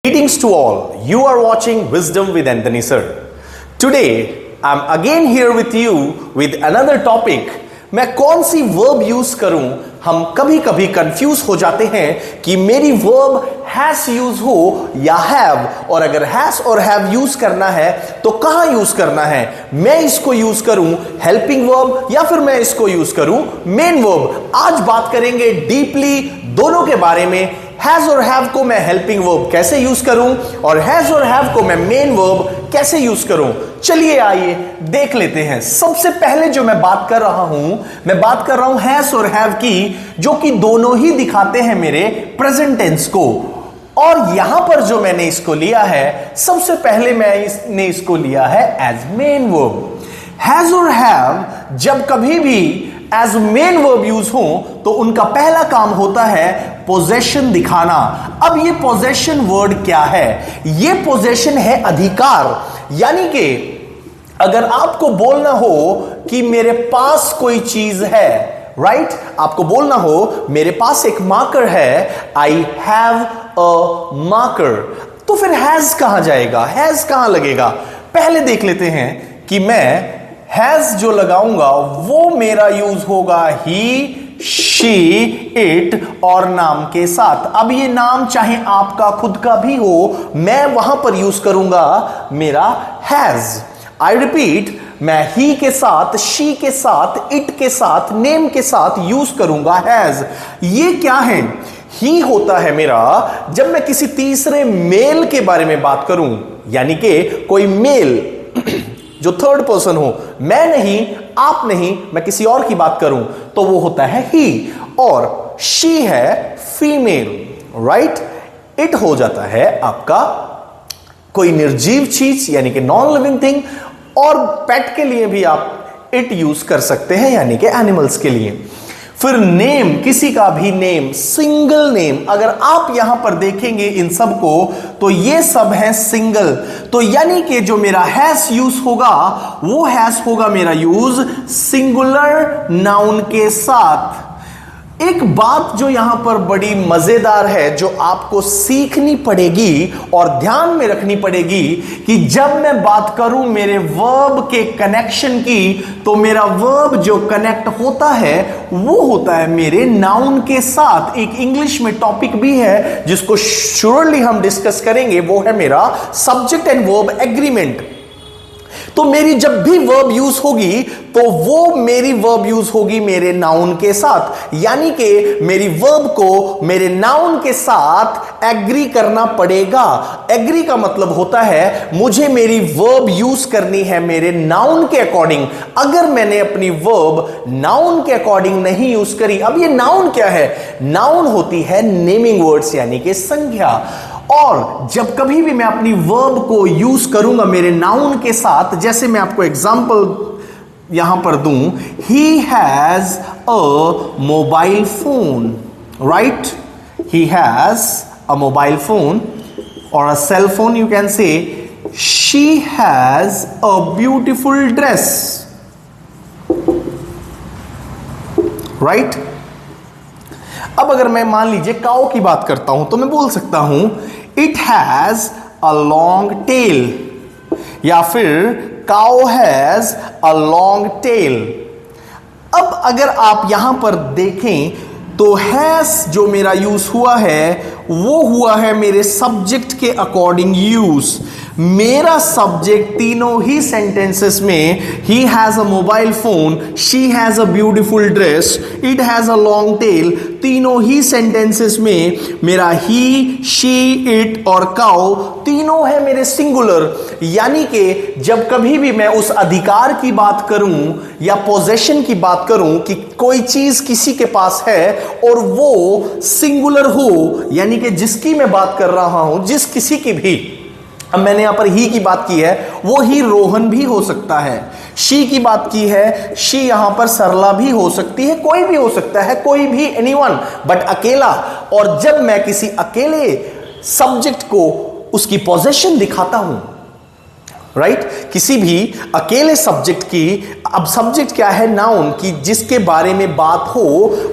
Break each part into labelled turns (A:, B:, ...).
A: Greetings to all. You are watching Wisdom with Anthony Sir. Today, I'm again here with you with another topic. मैं कौन सी verb use करूं? हम कभी कभी confuse हो जाते हैं कि मेरी वर्ब हैज यूज हो या हैव, और अगर हैज और हैव यूज करना है तो कहां यूज करना है? मैं इसको यूज करूं हेल्पिंग वर्ब या फिर मैं इसको यूज करूं मेन वर्ब? आज बात करेंगे डीपली दोनों के बारे में। हैज और हैव को मैं हेल्पिंग वर्ब कैसे यूज करूं और हैज और हैव को मैं मेन वर्ब कैसे यूज करूं? चलिए आइए देख लेते हैं। सबसे पहले जो मैं बात कर रहा हूं हैज और हैव की, जो कि दोनों ही दिखाते हैं मेरे प्रेजेंट टेंस को। और यहां पर जो मैंने इसको लिया है, सबसे पहले मैंने इसको लिया है एज मेन वर्ब। हैज और हैव जब कभी भी एज मेन वर्ब यूज हो तो उनका पहला काम होता है पोजेशन दिखाना। अब ये पोजेशन वर्ड क्या है? ये पोजेशन है अधिकार। यानी कि अगर आपको बोलना हो कि मेरे पास कोई चीज है, राइट, आपको बोलना हो मेरे पास एक मार्कर है, आई हैव अ मार्कर, तो फिर हैज कहां जाएगा? हैज कहां लगेगा? पहले देख लेते हैं कि मैं हैज जो लगाऊंगा वो मेरा यूज होगा ही, शी, इट और नाम के साथ। अब ये नाम चाहे आपका खुद का भी हो, मैं वहां पर यूज करूंगा मेरा हैज। आई रिपीट, मैं ही के साथ, शी के साथ, इट के साथ, नेम के साथ यूज करूंगा हैज। ये क्या है? ही होता है मेरा जब मैं किसी तीसरे मेल के बारे में बात करूं, यानी कि कोई मेल जो थर्ड पर्सन हो, मैं नहीं, आप नहीं, मैं किसी और की बात करूं तो वो होता है ही। और शी है फीमेल, राइट। इट हो जाता है आपका कोई निर्जीव चीज यानी कि नॉन लिविंग थिंग, और पेट के लिए भी आप इट यूज कर सकते हैं यानी कि एनिमल्स के लिए। फिर नेम, किसी का भी नेम, सिंगल नेम। अगर आप यहां पर देखेंगे इन सब को तो ये सब है सिंगल, तो यानी कि जो मेरा हैज यूज होगा वो हैज होगा मेरा यूज सिंगुलर नाउन के साथ। एक बात जो यहां पर बड़ी मजेदार है, जो आपको सीखनी पड़ेगी और ध्यान में रखनी पड़ेगी, कि जब मैं बात करूं मेरे वर्ब के कनेक्शन की, तो मेरा वर्ब जो कनेक्ट होता है वो होता है मेरे नाउन के साथ। एक इंग्लिश में टॉपिक भी है जिसको श्योरली हम डिस्कस करेंगे, वो है मेरा सब्जेक्ट एंड वर्ब एग्रीमेंट। तो मेरी जब भी वर्ब यूज होगी तो वो मेरी वर्ब यूज होगी मेरे नाउन के साथ, यानी कि मेरी वर्ब को मेरे नाउन के साथ एग्री करना पड़ेगा। एग्री का मतलब होता है मुझे मेरी वर्ब यूज करनी है मेरे नाउन के अकॉर्डिंग। अगर मैंने अपनी वर्ब नाउन के अकॉर्डिंग नहीं यूज करी, अब ये नाउन क्या है? नाउन होती है नेमिंग वर्ड्स यानी कि संज्ञा। और जब कभी भी मैं अपनी वर्ब को यूज करूंगा मेरे नाउन के साथ, जैसे मैं आपको एग्जांपल यहां पर दूं, he has a mobile phone, right, he has a mobile phone और a cell phone, you can say she has a beautiful dress, right. अब अगर मैं मान लीजिए काऊ की बात करता हूं तो मैं बोल सकता हूं it has a long tail, या फिर काऊ हैज अ लॉन्ग टेल। अब अगर आप यहां पर देखें तो हैज जो मेरा यूज हुआ है वो हुआ है मेरे सब्जेक्ट के अकॉर्डिंग यूज। मेरा सब्जेक्ट तीनों ही सेंटेंसेस में ही has a mobile phone, she has a beautiful dress, it has a long tail, तीनों ही सेंटेंसेस में मेरा ही, शी, इट और काउ तीनों है मेरे सिंगुलर। यानी कि जब कभी भी मैं उस अधिकार की बात करूं या पोजेशन की बात करूं कि कोई चीज किसी के पास है और वो सिंगुलर हो, यानी कि जिसकी मैं बात कर रहा हूं, जिस किसी की भी, अब मैंने यहां पर ही की बात की है, वो ही रोहन भी हो सकता है। शी की बात की है, शी यहां पर सरला भी हो सकती है, कोई भी हो सकता है, कोई भी, एनीवन, बट अकेला। और जब मैं किसी अकेले सब्जेक्ट को उसकी पोजेशन दिखाता हूं, राइट, किसी भी अकेले सब्जेक्ट की अब सब्जेक्ट क्या है? नाउन, कि जिसके बारे में बात हो,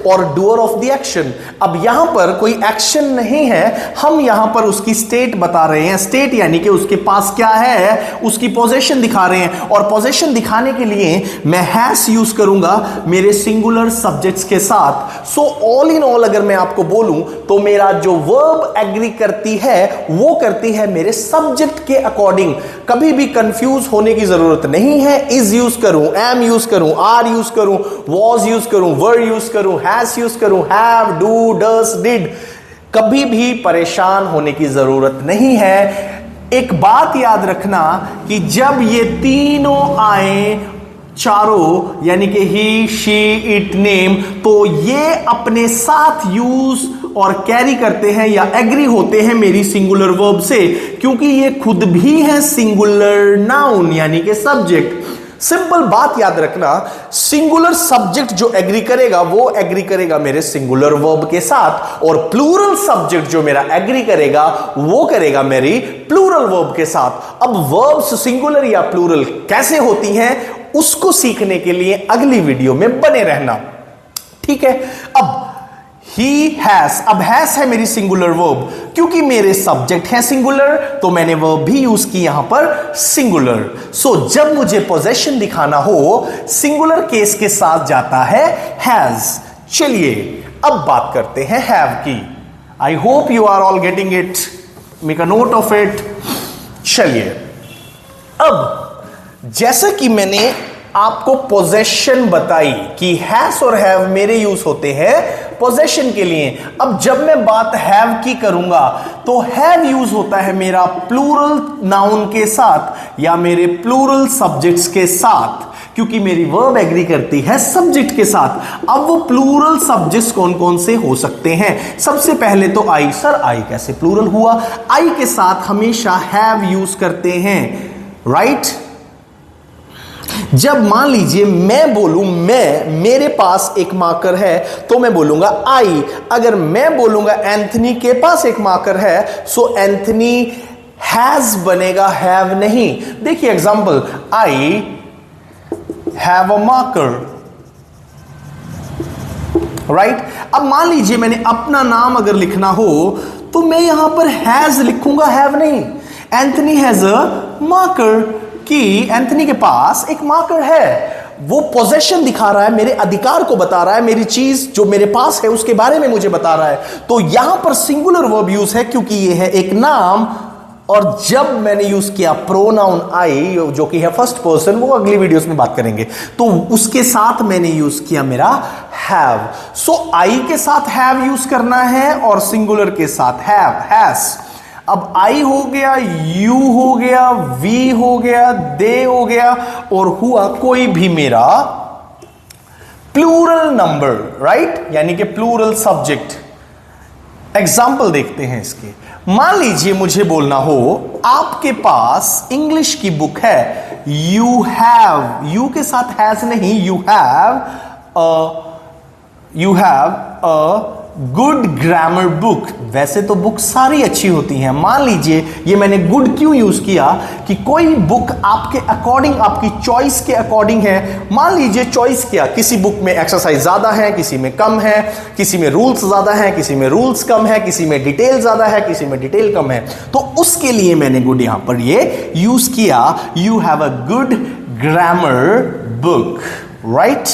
A: और डूअर ऑफ द एक्शन। अब यहां पर कोई एक्शन नहीं है, हम यहां पर उसकी स्टेट बता रहे हैं। स्टेट यानी कि उसके पास क्या है, उसकी पोजीशन दिखा रहे हैं। और पोजीशन दिखाने के लिए मैं हैज यूज करूंगा मेरे सिंगुलर सब्जेक्ट्स के साथ। सो ऑल इन ऑल अगर मैं आपको बोलूं तो मेरा जो वर्ब एग्री करती है वो करती है मेरे सब्जेक्ट के अकॉर्डिंग। कभी भी कंफ्यूज होने की जरूरत नहीं है। इज यूज करूं, एम यूज करूं, आर यूज करूं, वॉज यूज करूं, वर यूज करूं, हैज यूज करूं, हैव, डू, डस, डिड, कभी भी परेशान होने की जरूरत नहीं है। एक बात याद रखना कि जब ये तीनों आए, चारों, यानी कि ही, शी, इट, नेम, तो ये अपने साथ यूज और कैरी करते हैं या एग्री होते हैं मेरी सिंगुलर वर्ब से, क्योंकि ये खुद भी है सिंगुलर नाउन यानी कि सब्जेक्ट। सिंपल बात याद रखना, सिंगुलर सब्जेक्ट जो एग्री करेगा वो एग्री करेगा मेरे सिंगुलर वर्ब के साथ, और प्लूरल सब्जेक्ट जो मेरा एग्री करेगा वो करेगा मेरी प्लूरल वर्ब के साथ। अब वर्ब्स सिंगुलर या प्लूरल कैसे होती हैं उसको सीखने के लिए अगली वीडियो में बने रहना, ठीक है। अब ही हैज, अब हैज है मेरी सिंगुलर वर्ब, क्योंकि मेरे सब्जेक्ट है सिंगुलर तो मैंने वर्ब भी यूज की यहां पर सिंगुलर। सो जब मुझे पोजेशन दिखाना हो सिंगुलर केस के साथ जाता है हैज। चलिए अब बात करते हैं हैव की। I hope you are all getting it, make a note of it. चलिए अब जैसा कि मैंने आपको पोजेशन बताई कि हैज और हैव मेरे यूज होते हैं पोजेशन के लिए। अब जब मैं बात हैव की करूंगा तो हैव यूज होता है मेरा प्लूरल नाउन के साथ या मेरे प्लूरल सब्जेक्ट्स के साथ, क्योंकि मेरी वर्ब एग्री करती है सब्जेक्ट के साथ। अब वो प्लूरल सब्जेक्ट्स कौन कौन से हो सकते हैं? सबसे पहले तो आई। सर आई कैसे प्लूरल हुआ? आई के साथ हमेशा हैव यूज करते हैं, राइट? जब मान लीजिए मैं बोलूं, मेरे पास एक मार्कर है तो मैं बोलूंगा आई। अगर मैं बोलूंगा एंथनी के पास एक मार्कर है सो एंथनी हैज बनेगा, हैव नहीं। देखिए example, I have a marker, right. अब मान लीजिए मैंने अपना नाम अगर लिखना हो तो मैं यहां पर हैज लिखूंगा, हैव नहीं। एंथनी हैज अ मार्कर, कि एंथनी के पास एक मार्कर है। वो पोजेशन दिखा रहा है, मेरे अधिकार को बता रहा है, मेरी चीज जो मेरे पास है उसके बारे में मुझे बता रहा है। तो यहां पर सिंगुलर वर्ब यूज है क्योंकि ये है एक नाम। और जब मैंने यूज किया प्रोनाउन आई जो कि है फर्स्ट पर्सन, वो अगली वीडियोस में बात करेंगे, तो उसके साथ मैंने यूज किया मेरा हैव। सो आई के साथ हैव यूज करना है और सिंगुलर के साथ हैव, हैज। अब आई हो गया, यू हो गया, वी हो गया, दे हो गया, और हुआ कोई भी मेरा प्लूरल नंबर, राइट, यानी कि प्लूरल सब्जेक्ट। एग्जाम्पल देखते हैं इसके। मान लीजिए मुझे बोलना हो आपके पास इंग्लिश की बुक है, यू हैव, यू के साथ हैज नहीं, you have a good grammar book. वैसे तो बुक सारी अच्छी होती हैं, मान लीजिए ये मैंने गुड क्यों यूज किया कि कोई बुक आपके अकॉर्डिंग, आपकी चॉइस के अकॉर्डिंग है। मान लीजिए चॉइस किया, किसी बुक में एक्सरसाइज ज्यादा है, किसी में कम है, किसी में रूल्स ज्यादा है, किसी में रूल्स कम है, किसी में डिटेल ज्यादा है, किसी में डिटेल कम है, तो उसके लिए मैंने गुड यहां पर ये यूज किया, you have a good grammar book, right.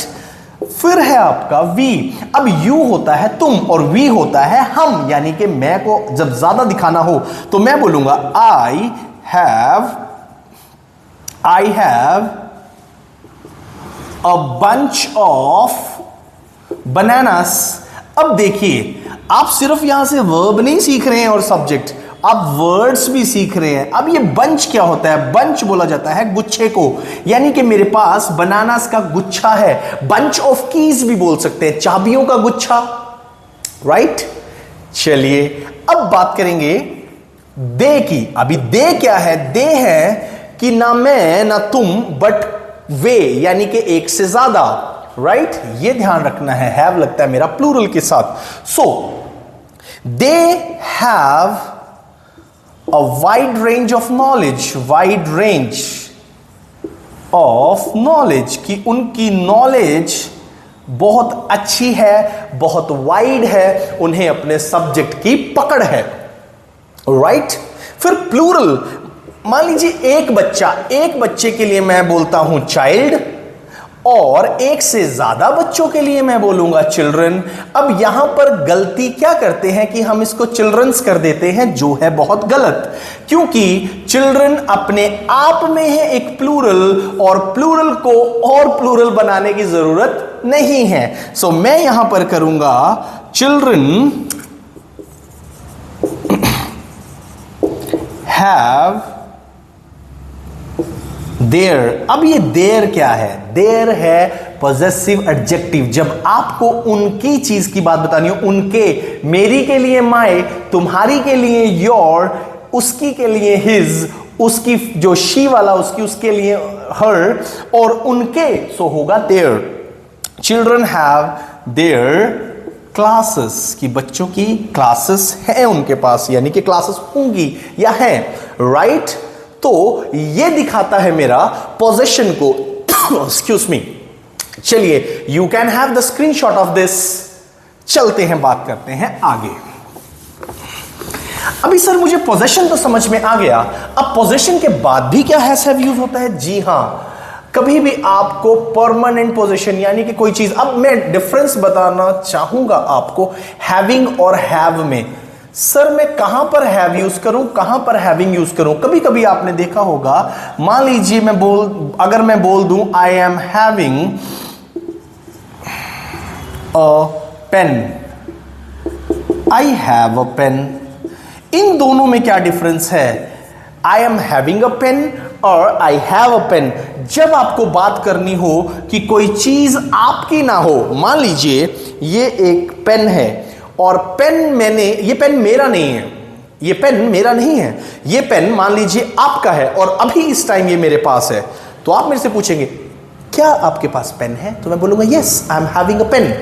A: फिर है आपका वी। अब यू होता है तुम और वी होता है हम, यानी कि मैं को जब ज्यादा दिखाना हो तो मैं बोलूंगा आई have a bunch of bananas. अब देखिए आप सिर्फ यहां से वर्ब नहीं सीख रहे हैं और सब्जेक्ट, आप वर्ड्स भी सीख रहे हैं। अब ये बंच क्या होता है? बंच बोला जाता है गुच्छे को, यानी कि मेरे पास बनानास का गुच्छा है। बंच ऑफ कीज भी बोल सकते हैं, चाबियों का गुच्छा, राइट। चलिए अब बात करेंगे दे की। अभी दे क्या है? दे है कि ना मैं ना तुम बट वे, यानी कि एक से ज्यादा, राइट। ये ध्यान रखना है, हैव लगता है मेरा प्लूरल के साथ। So they have a wide range of knowledge, wide range, of knowledge, कि उनकी नॉलेज बहुत अच्छी है, बहुत वाइड है, उन्हें अपने सब्जेक्ट की पकड़ है, राइट। फिर प्लूरल, मान लीजिए एक बच्चे के लिए मैं बोलता हूं चाइल्ड, और एक से ज्यादा बच्चों के लिए मैं बोलूंगा चिल्ड्रन। अब यहां पर गलती क्या करते हैं कि हम इसको चिल्ड्रंस कर देते हैं, जो है बहुत गलत, क्योंकि चिल्ड्रन अपने आप में है एक प्लूरल, और प्लूरल को और प्लूरल बनाने की जरूरत नहीं है। सो मैं यहां पर करूंगा चिल्ड्रन हैव देयर। अब ये देयर क्या है? देयर है पॉजेसिव एडजेक्टिव। जब आपको उनकी चीज की बात बतानी हो, उनके, मेरी के लिए माय, तुम्हारी के लिए योर, उसकी के लिए हिज, उसकी जो शी वाला उसके लिए हर, और उनके, सो होगा there. Children have their classes, की बच्चों की क्लासेस है उनके पास, यानी कि क्लासेस होंगी या है, राइट। तो ये दिखाता है मेरा पोजेशन को। एक्सक्यूज मी, चलिए you can have the screenshot of this. चलते हैं, बात करते हैं आगे। अभी सर मुझे पोजेशन तो समझ में आ गया, अब पोजेशन के बाद भी क्या हैज हैव यूज होता है? जी हां, कभी भी आपको परमानेंट पोजीशन यानी कि कोई चीज, अब मैं डिफरेंस बताना चाहूंगा आपको हैविंग और हैव में। सर मैं कहां पर हैव यूज करूं, कहां पर हैविंग यूज करूं? कभी कभी आपने देखा होगा, मान लीजिए अगर मैं बोल दूं I am having a pen, I have a pen, इन दोनों में क्या डिफरेंस है? I am having a pen और आई हैव अ पेन। जब आपको बात करनी हो कि कोई चीज आपकी ना हो, मान लीजिए ये एक पेन है और ये पेन मेरा नहीं है, ये पेन मेरा नहीं है, ये पेन मान लीजिए आपका है और अभी इस टाइम ये मेरे पास है, तो आप मेरे से पूछेंगे क्या आपके पास पेन है? तो मैं बोलूंगा yes I am having a pen.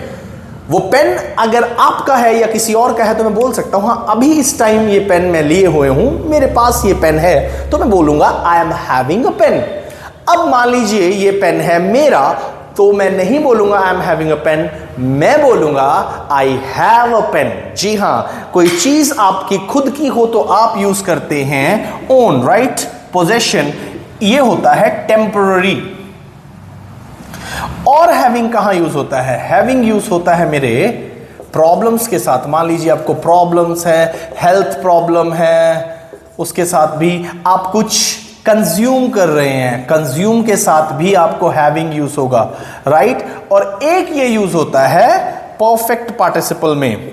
A: वो पेन अगर आपका है या किसी और का है तो मैं बोल सकता हूं हाँ अभी इस टाइम ये पेन मैं लिए हुए हूं, मेरे पास ये पेन है, तो मैं बोलूंगा I am having a pen. अब मान लीजिए ये पेन है मेरा, तो मैं नहीं बोलूंगा I am having a pen, मैं बोलूंगा आई हैव अ पेन। जी हां, कोई चीज आपकी खुद की हो तो आप यूज करते हैं ओन, राइट। पोजेशन ये होता है टेम्पररी। और हैविंग कहां यूज होता है? हैविंग यूज होता है मेरे प्रॉब्लम्स के साथ। मान लीजिए आपको प्रॉब्लम्स है, हेल्थ प्रॉब्लम है, उसके साथ भी आप कुछ कंज्यूम कर रहे हैं, कंज्यूम के साथ भी आपको हैविंग यूज होगा, राइट। और एक ये यूज होता है परफेक्ट पार्टिसिपल में,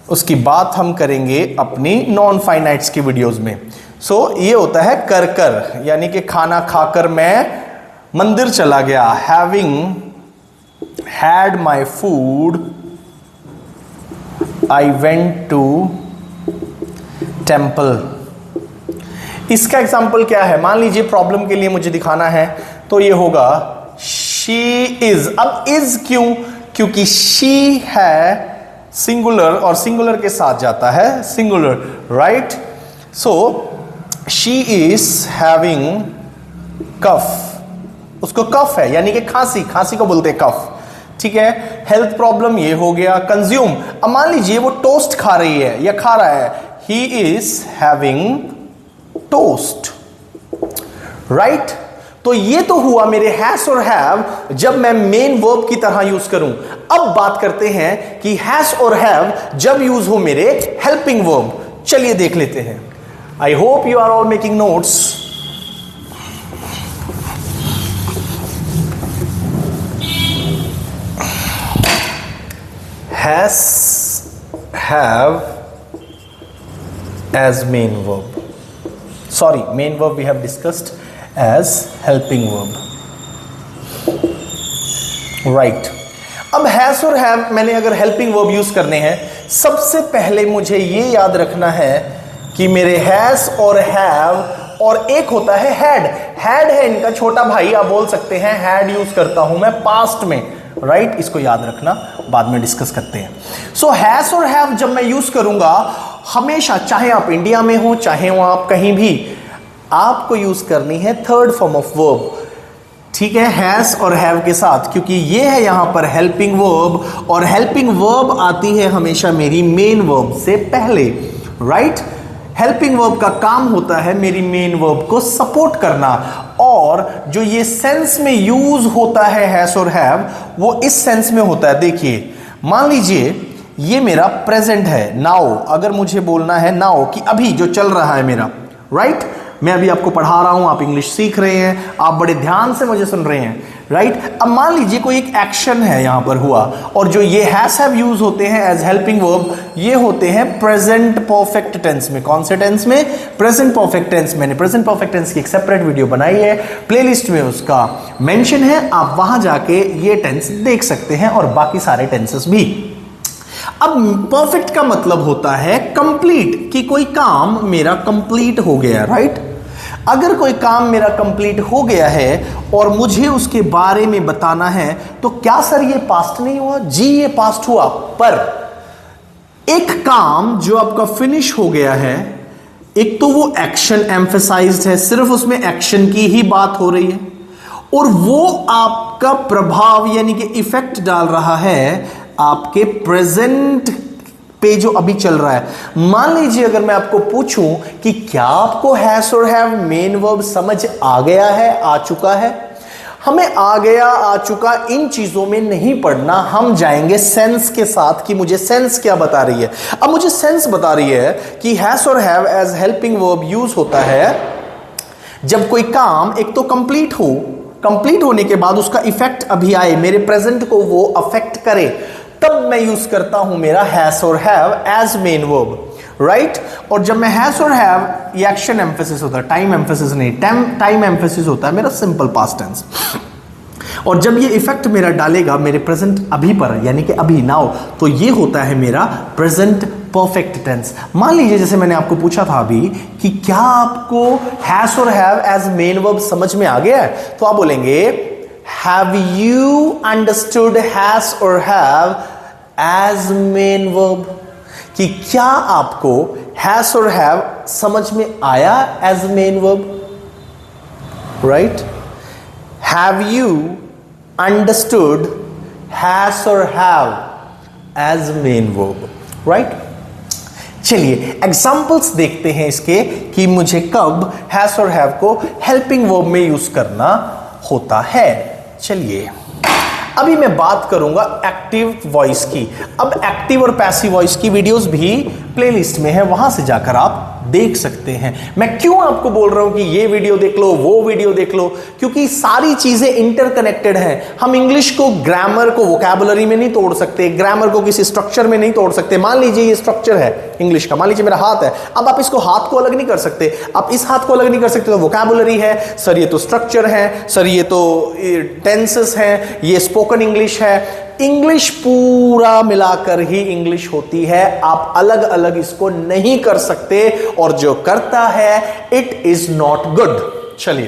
A: उसकी बात हम करेंगे अपनी नॉन फाइनाइट्स की वीडियोस में। सो ये होता है कर कर, यानी कि खाना खाकर मैं मंदिर चला गया, having had my food I went to temple. इसका एग्जाम्पल क्या है? मान लीजिए प्रॉब्लम के लिए मुझे दिखाना है, तो ये होगा शी इज। अब इज क्यों? क्योंकि शी है सिंगुलर और सिंगुलर के साथ जाता है singular, right. So she is having cough, उसको कफ है यानी कि खांसी, खांसी को बोलते हैं कफ, ठीक है। हेल्थ प्रॉब्लम ये हो गया। कंज्यूम, अब मान लीजिए वो टोस्ट खा रही है या खा रहा है, he is having toast, right. तो ये तो हुआ मेरे हैज और हैव जब मैं मेन वर्ब की तरह यूज करूं। अब बात करते हैं कि हैज और हैव जब यूज हो मेरे हेल्पिंग वर्ब। चलिए देख लेते हैं। I hope you are all making notes. Has, have as main verb. Sorry, main verb we have discussed as helping verb. Right. अब has और have मैंने अगर helping verb यूज करने हैं, सबसे पहले मुझे ये याद रखना है कि मेरे has और have और एक होता है had. Had है इनका छोटा भाई, आप बोल सकते हैं had यूज करता हूं मैं पास्ट में, राइट। इसको याद रखना, बाद में डिस्कस करते हैं। सो हैज और हैव जब मैं यूज करूंगा हमेशा, चाहे आप इंडिया में हो चाहे हो आप कहीं भी, आपको यूज करनी है थर्ड फॉर्म ऑफ वर्ब। ठीक है, हैज और हैव के साथ, क्योंकि ये है यहां पर हेल्पिंग वर्ब, और हेल्पिंग वर्ब आती है हमेशा मेरी मेन वर्ब से पहले, राइट। हेल्पिंग वर्ब का काम होता है मेरी मेन वर्ब को सपोर्ट करना, और जो ये सेंस में यूज होता है हैज और हैव, वो इस सेंस में होता है। देखिए, मान लीजिए ये मेरा प्रेजेंट है, नाउ। अगर मुझे बोलना है नाउ कि अभी जो चल रहा है मेरा, राइट, मैं अभी आपको पढ़ा रहा हूं, आप इंग्लिश सीख रहे हैं, आप बड़े ध्यान से मुझे सुन रहे हैं, राइट। अब मान लीजिए कोई एक एक्शन है यहां पर हुआ, और जो ये हैज हैव यूज होते हैं एज हेल्पिंग वर्ब, ये होते हैं प्रेजेंट परफेक्ट टेंस में। कौन से टेंस में? Present perfect tense. मैंने प्रेजेंट परफेक्ट टेंस की एक सेपरेट वीडियो बनाई है, प्लेलिस्ट में उसका मेंशन है, आप वहां जाके ये टेंस देख सकते हैं, और बाकी सारे टेंसेस भी। अब परफेक्ट का मतलब होता है कंप्लीट, कि कोई काम मेरा कंप्लीट हो गया, राइट। अगर कोई काम मेरा कंप्लीट हो गया है और मुझे उसके बारे में बताना है, तो क्या सर ये पास्ट नहीं हुआ? जी, ये पास्ट हुआ, पर एक काम जो आपका फिनिश हो गया है, एक तो वो एक्शन एम्फेसाइज्ड है, सिर्फ उसमें एक्शन की ही बात हो रही है, और वो आपका प्रभाव यानी कि इफेक्ट डाल रहा है आपके प्रेजेंट पे जो अभी चल रहा है। मान लीजिए अगर मैं आपको पूछूं कि क्या आपको हैज और हैव मेन वर्ब समझ आ गया है, आ चुका है? हमें आ गया, आ चुका, इन चीजों में नहीं पढ़ना, हम जाएंगे सेंस के साथ कि मुझे सेंस क्या बता रही है। अब मुझे सेंस बता रही है कि हैज और have as helping verb use होता है जब कोई काम एक तो कंप्लीट हो, कंप्लीट होने के बाद उसका इफेक्ट अभी आए, मेरे प्रेजेंट को वो अफेक्ट करे, तब मैं यूज करता हूं मेरा हैज और have as main verb, right. और जब मैं हैज और हैव, ये एक्शन एम्फेसिस होता है, टाइम एम्फेसिस नहीं, टाइम एम्फेसिस होता है मेरा सिंपल पास्ट टेंस। और जब ये इफेक्ट मेरा डालेगा मेरे प्रेजेंट अभी पर, यानी कि अभी नाउ, तो ये होता है मेरा प्रेजेंट परफेक्ट टेंस। मान लीजिए जैसे मैंने आपको पूछा था अभी कि क्या आपको हैज और हैव एज मेन वर्ब समझ में आ गया है, तो आप बोलेंगे Have you understood has or have as main verb? कि क्या आपको has or have समझ में आया as main verb? Right? Have you understood has or have as main verb? Right? चलिए एग्जाम्पल्स देखते हैं इसके कि मुझे कब has और have को हेल्पिंग वर्ब में यूज करना होता है। चलिए अभी मैं बात करूंगा एक्टिव वॉइस की। अब एक्टिव और पैसिव वॉइस की वीडियोस भी प्लेलिस्ट में है, वहां से जाकर आप देख सकते हैं। मैं क्यों आपको बोल रहा हूं कि ये वीडियो देख लो, वो वीडियो देख लो, क्योंकि सारी चीजें इंटरकनेक्टेड हैं। हम इंग्लिश को, ग्रामर को वोकैबुलरी में नहीं तोड़ सकते, ग्रामर को किसी स्ट्रक्चर में नहीं तोड़ सकते। मान लीजिए ये स्ट्रक्चर है इंग्लिश का, मान लीजिए मेरा हाथ है, अब आप इसको हाथ को अलग नहीं कर सकते, आप इस हाथ को अलग नहीं कर सकते, तो वोकैबुलरी है सर, ये तो स्ट्रक्चर है सर, ये तो टेंसेस है, ये स्पोकन इंग्लिश है। इंग्लिश पूरा मिलाकर ही इंग्लिश होती है, आप अलग अलग इसको नहीं कर सकते, और जो करता है इट इज नॉट गुड। चलिए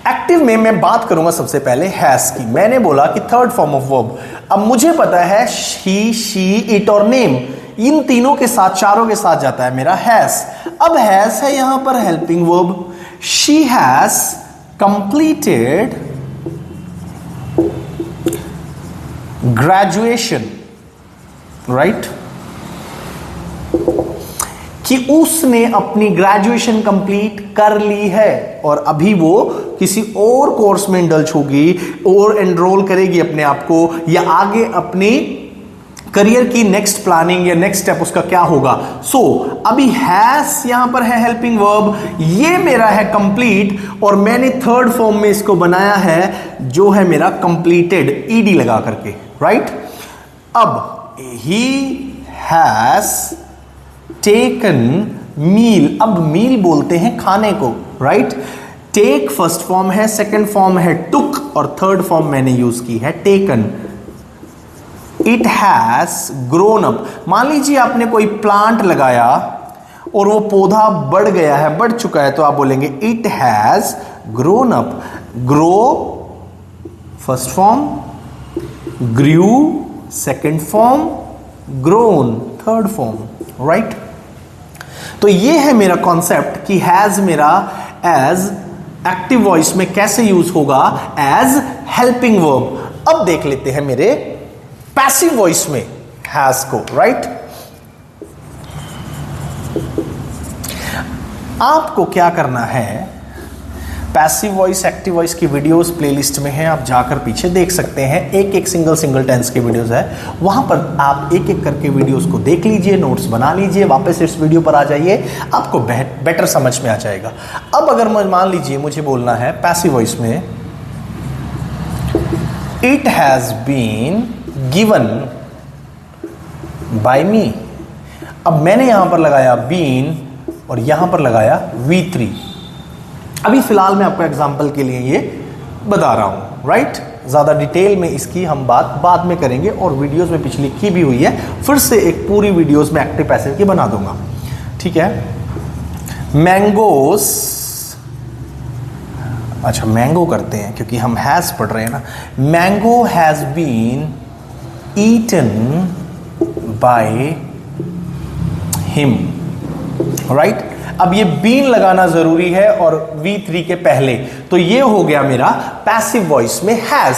A: एक्टिव में मैं बात करूंगा सबसे पहले हैज की। मैंने बोला कि थर्ड फॉर्म ऑफ वर्ब। अब मुझे पता है ही, शी, इट और नेम, इन तीनों के साथ, चारों के साथ जाता है मेरा हैज। अब हैज है यहां पर helping verb. She has completed graduation, right, कि उसने अपनी ग्रेजुएशन कंप्लीट कर ली है और अभी वो किसी और कोर्स में इंडल्ज होगी और एनरोल करेगी अपने आप को, या आगे अपनी करियर की नेक्स्ट प्लानिंग या नेक्स्ट स्टेप उसका क्या होगा। सो अभी हैज यहां पर है हेल्पिंग वर्ब, ये मेरा है कंप्लीट, और मैंने थर्ड फॉर्म में इसको बनाया है जो है मेरा कंप्लीटेड, ईडी लगा करके, राइट। अब ही हैज टेकन मील, अब मील बोलते हैं खाने को, राइट। टेक फर्स्ट फॉर्म है, सेकंड फॉर्म है टुक, और थर्ड फॉर्म मैंने यूज की है taken. It has grown up, मान लीजिए आपने कोई प्लांट लगाया और वो पौधा बढ़ गया है, बढ़ चुका है, तो आप बोलेंगे it has grown up. Grow first form, grew second form, grown third form, right. तो ये है मेरा कॉन्सेप्ट कि हैज मेरा एज एक्टिव वॉइस में कैसे यूज होगा एज हेल्पिंग वर्ब। अब देख लेते हैं मेरे पैसिव वॉइस में हैज को, राइट। आपको क्या करना है, पैसिव वॉइस एक्टिव वॉइस की वीडियोस प्लेलिस्ट में है, आप जाकर पीछे देख सकते हैं। एक सिंगल टेंस के वीडियोस है, वहां पर आप एक एक करके वीडियोस को देख लीजिए, नोट्स बना लीजिए, वापस इस वीडियो पर आ जाइए, आपको बेटर समझ में आ जाएगा। अब अगर मान लीजिए मुझे बोलना है पैसिव वॉइस में, it has been given by me. अब मैंने यहां पर लगाया बीन और यहां पर लगाया V3। अभी फिलहाल मैं आपको एग्जांपल के लिए ये बता रहा हूं, राइट। ज्यादा डिटेल में इसकी हम बात बाद में करेंगे और वीडियोस में पिछली की भी हुई है, फिर से एक पूरी वीडियोस में एक्टिव पैसिव की बना दूंगा, ठीक है। मैंगोस, अच्छा मैंगो करते हैं क्योंकि हम हैज पढ़ रहे हैं ना। Mango has been eaten by him, right. अब ये बीन लगाना जरूरी है और V3 के पहले, तो ये हो गया मेरा पैसिव वॉइस में हैज।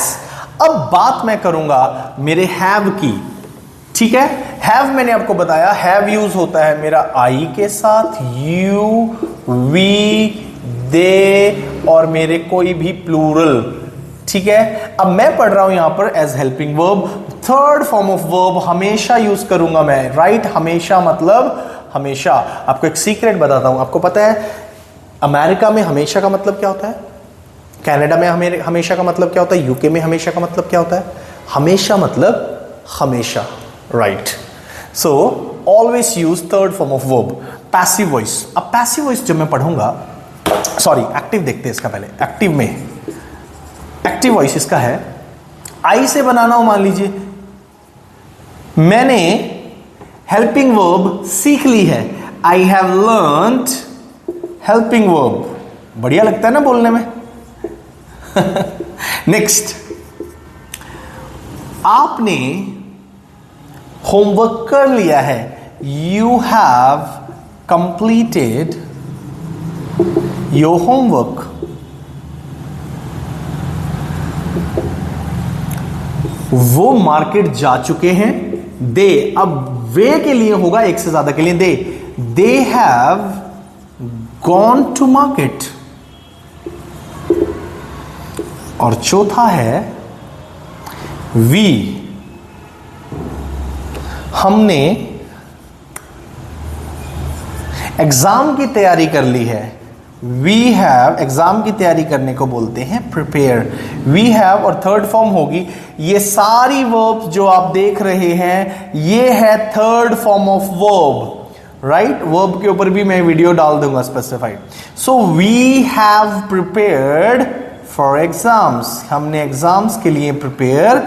A: अब बात मैं करूंगा मेरे हैव की, ठीक है। हैव मैंने आपको बताया, हैव यूज होता है मेरा आई के साथ, यू, वी, दे और मेरे कोई भी प्लूरल, ठीक है। अब मैं पढ़ रहा हूं यहां पर as helping verb, third form of verb हमेशा यूज करूंगा मैं, राइट। हमेशा मतलब हमेशा। आपको एक सीक्रेट बताता हूं, आपको पता है अमेरिका में हमेशा का मतलब क्या होता है, कनाडा में हमेशा का मतलब क्या होता है, यूके में हमेशा का मतलब क्या होता है, हमेशा मतलब हमेशा, right. So always use third form of verb. Passive voice, अब पैसिव वॉइस जब मैं पढ़ूंगा, सॉरी एक्टिव देखते हैं इसका पहले। एक्टिव में एक्टिव वॉइस इसका है, आई से बनाना हो, मान लीजिए मैंने हेल्पिंग वर्ब सीख ली है, I have learned helping verb. बढ़िया लगता है ना बोलने में। नेक्स्ट, आपने होमवर्क कर लिया है, you have completed your homework. वो मार्केट जा चुके हैं, दे, अब वे के लिए होगा एक से ज्यादा के लिए, they have gone to market. और चौथा है वी, हमने एग्जाम की तैयारी कर ली है, वी हैव, एग्जाम की तैयारी करने को बोलते हैं प्रिपेयर। वी हैव और थर्ड फॉर्म होगी, ये सारी वर्ब्स जो आप देख रहे हैं ये है third form of verb, right. Verb के ऊपर भी मैं वीडियो डाल दूंगा specified. So we have prepared for exams, हमने एग्जाम्स के लिए प्रिपेयर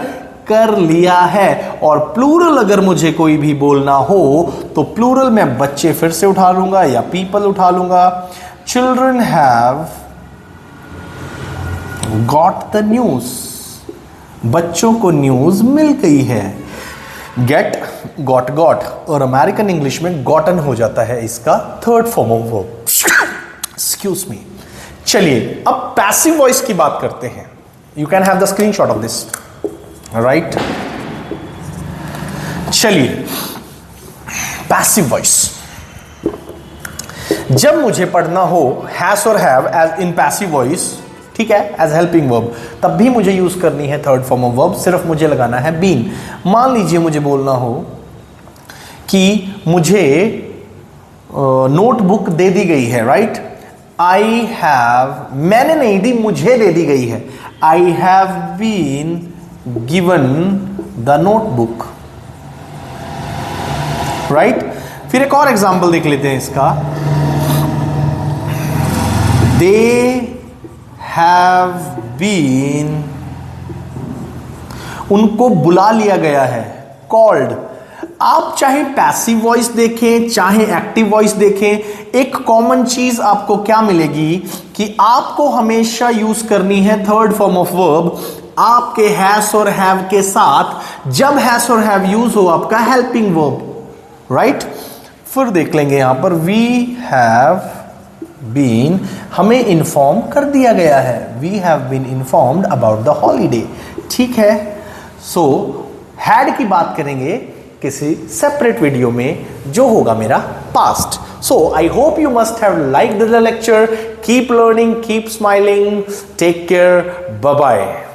A: कर लिया है। और प्लूरल अगर मुझे कोई भी बोलना हो तो प्लूरल में बच्चे फिर से उठा लूंगा या पीपल उठा लूंगा। Children have got the news, बच्चों को न्यूज मिल गई है। Get, got, और अमेरिकन इंग्लिश में gotten हो जाता है इसका third form of verb. Excuse me. चलिए अब पैसिव वॉइस की बात करते हैं। You can have the screenshot of this, right. चलिए पैसिव वॉइस, जब मुझे पढ़ना हो हैज और have as in passive voice, ठीक है, एज हेल्पिंग वर्ब, तब भी मुझे यूज करनी है थर्ड फॉर्म ऑफ वर्ब, सिर्फ मुझे लगाना है बीन। मान लीजिए मुझे बोलना हो कि मुझे नोटबुक दे दी गई है, राइट। आई हैव, मैंने नहीं दी, मुझे दे दी गई है, I have been given the notebook, right. फिर एक और एग्जाम्पल देख लेते हैं इसका, they have been, उनको बुला लिया गया है, called। आप चाहे पैसिव वॉइस देखें चाहे एक्टिव वॉइस देखें, एक कॉमन चीज आपको क्या मिलेगी कि आपको हमेशा यूज करनी है थर्ड फॉर्म ऑफ वर्ब आपके हैज और हैव के साथ, जब हैज और हैव यूज हो आपका हेल्पिंग वर्ब, राइट। फिर देख लेंगे यहां पर वी हैव बीन हमें इन्फॉर्म कर दिया गया है, we have been informed about the holiday. ठीक है, सो हैड की बात करेंगे किसी सेपरेट वीडियो में जो होगा मेरा past. So I hope you must have liked the lecture. Keep learning, keep smiling. Take care. Bye bye.